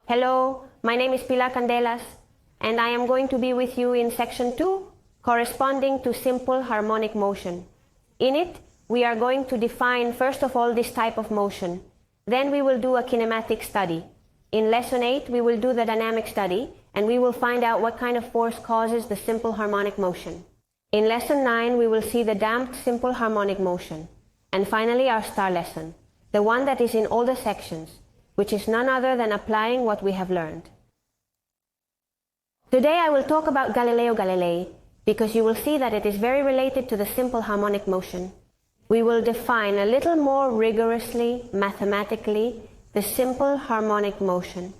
Hello, my name is Pilar Candelas, and I am going to be with you in section 2, corresponding to simple harmonic motion. In it, we are going to define first of all this type of motion. Then we will do a kinematic study. In lesson 8, we will do the dynamic study, and we will find out what kind of force causes the simple harmonic motion. In lesson 9, we will see the damped simple harmonic motion. And finally, our star lesson, the one that is in all the sections, which is none other than applying what we have learned. Today I will talk about Galileo Galilei, because you will see that it is very related to the simple harmonic motion. We will define a little more rigorously, mathematically, the simple harmonic motion,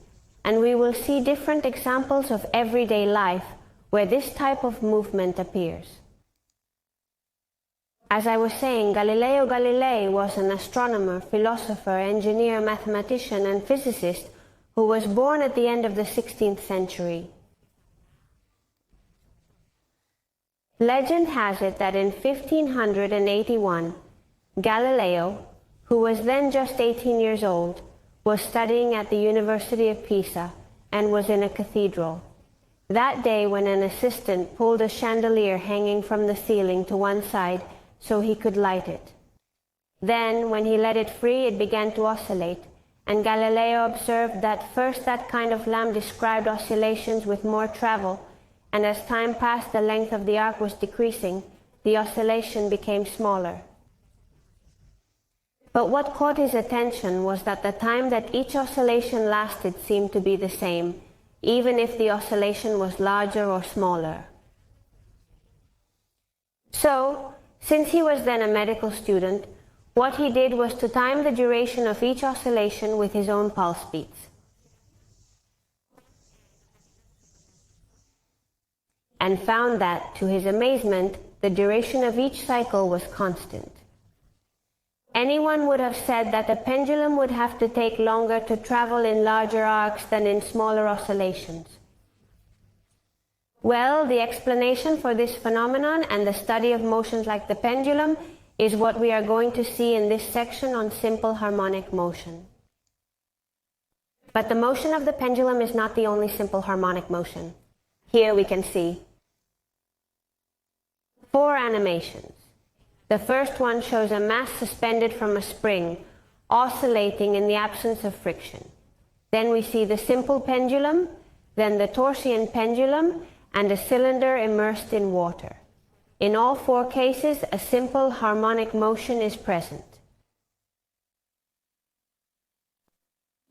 and we will see different examples of everyday life where this type of movement appears. As I was saying, Galileo Galilei was an astronomer, philosopher, engineer, mathematician, and physicist who was born at the end of the 16th century. Legend has it that in 1581, Galileo, who was then just 18 years old, was studying at the University of Pisa and was in a cathedral. That day, when an assistant pulled a chandelier hanging from the ceiling to one side so he could light it. Then, when he let it free, it began to oscillate, and Galileo observed that first that kind of lamp described oscillations with more travel, and as time passed the length of the arc was decreasing, the oscillation became smaller. But what caught his attention was that the time that each oscillation lasted seemed to be the same, even if the oscillation was larger or smaller. So, since he was then a medical student, what he did was to time the duration of each oscillation with his own pulse beats. And found that, to his amazement, the duration of each cycle was constant. Anyone would have said that a pendulum would have to take longer to travel in larger arcs than in smaller oscillations. Well, the explanation for this phenomenon and the study of motions like the pendulum is what we are going to see in this section on simple harmonic motion. But the motion of the pendulum is not the only simple harmonic motion. Here we can see 4 animations. The first one shows a mass suspended from a spring, oscillating in the absence of friction. Then we see the simple pendulum, then the Torsian pendulum, and a cylinder immersed in water. In all 4 cases, a simple harmonic motion is present.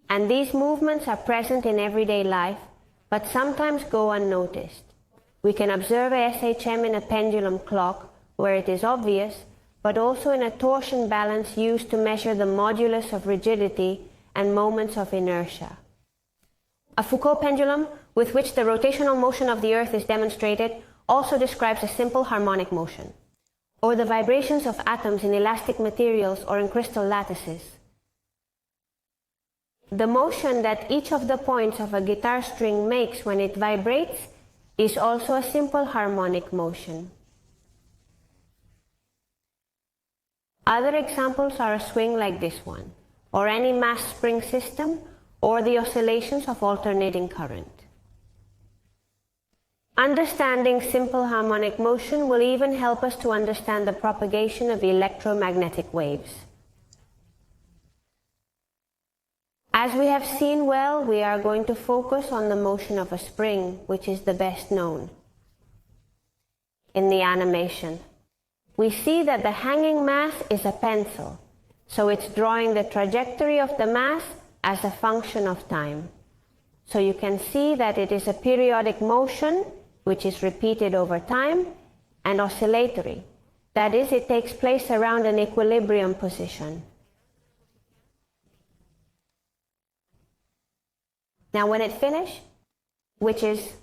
And these movements are present in everyday life, but sometimes go unnoticed. We can observe a S.H.M in a pendulum clock, where it is obvious, but also in a torsion balance used to measure the modulus of rigidity and moments of inertia. A Foucault pendulum, with which the rotational motion of the Earth is demonstrated, also describes a simple harmonic motion, or the vibrations of atoms in elastic materials or in crystal lattices. The motion that each of the points of a guitar string makes when it vibrates is also a simple harmonic motion. Other examples are a swing like this one, or any mass spring system, or the oscillations of alternating current. Understanding simple harmonic motion will even help us to understand the propagation of electromagnetic waves. As we have seen well, we are going to focus on the motion of a spring, which is the best known. In the animation, we see that the hanging mass is a pencil, so it's drawing the trajectory of the mass as a function of time. So you can see that it is a periodic motion, which is repeated over time, and oscillatory. That is, it takes place around an equilibrium position. Now when it finishes, which is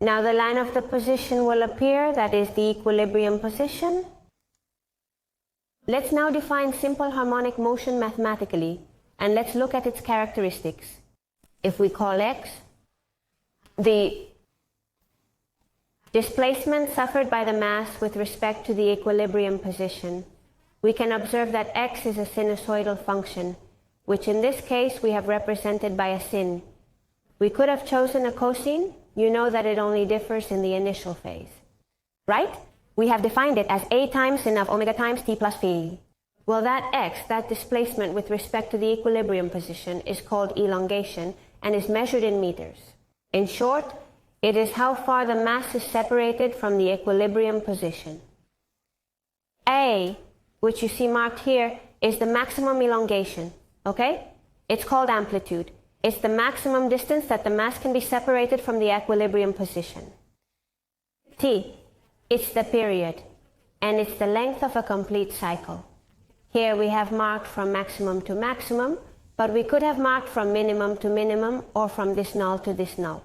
now the line of the position will appear, that is the equilibrium position. Let's now define simple harmonic motion mathematically, and let's look at its characteristics. If we call x the displacement suffered by the mass with respect to the equilibrium position, we can observe that x is a sinusoidal function, which in this case we have represented by a sin. We could have chosen a cosine. You know that it only differs in the initial phase. Right? We have defined it as a times sin of omega times t plus phi. Well, that x, that displacement with respect to the equilibrium position, is called elongation and is measured in meters. In short, it is how far the mass is separated from the equilibrium position. A, which you see marked here, is the maximum elongation, okay? It's called amplitude. It's the maximum distance that the mass can be separated from the equilibrium position. T, it's the period, and it's the length of a complete cycle. Here we have marked from maximum to maximum, but we could have marked from minimum to minimum or from this null to this null.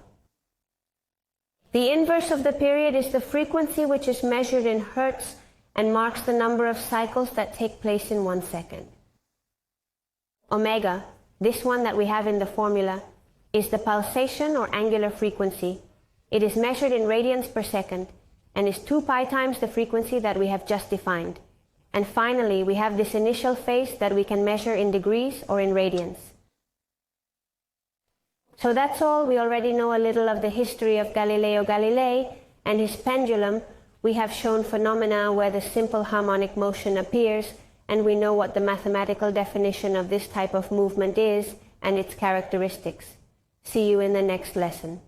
The inverse of the period is the frequency, which is measured in hertz and marks the number of cycles that take place in 1 second. Omega, this one that we have in the formula, is the pulsation or angular frequency. It is measured in radians per second and is 2 pi times the frequency that we have just defined. And finally, we have this initial phase that we can measure in degrees or in radians. So that's all. We already know a little of the history of Galileo Galilei and his pendulum. We have shown phenomena where the simple harmonic motion appears, and we know what the mathematical definition of this type of movement is and its characteristics. See you in the next lesson.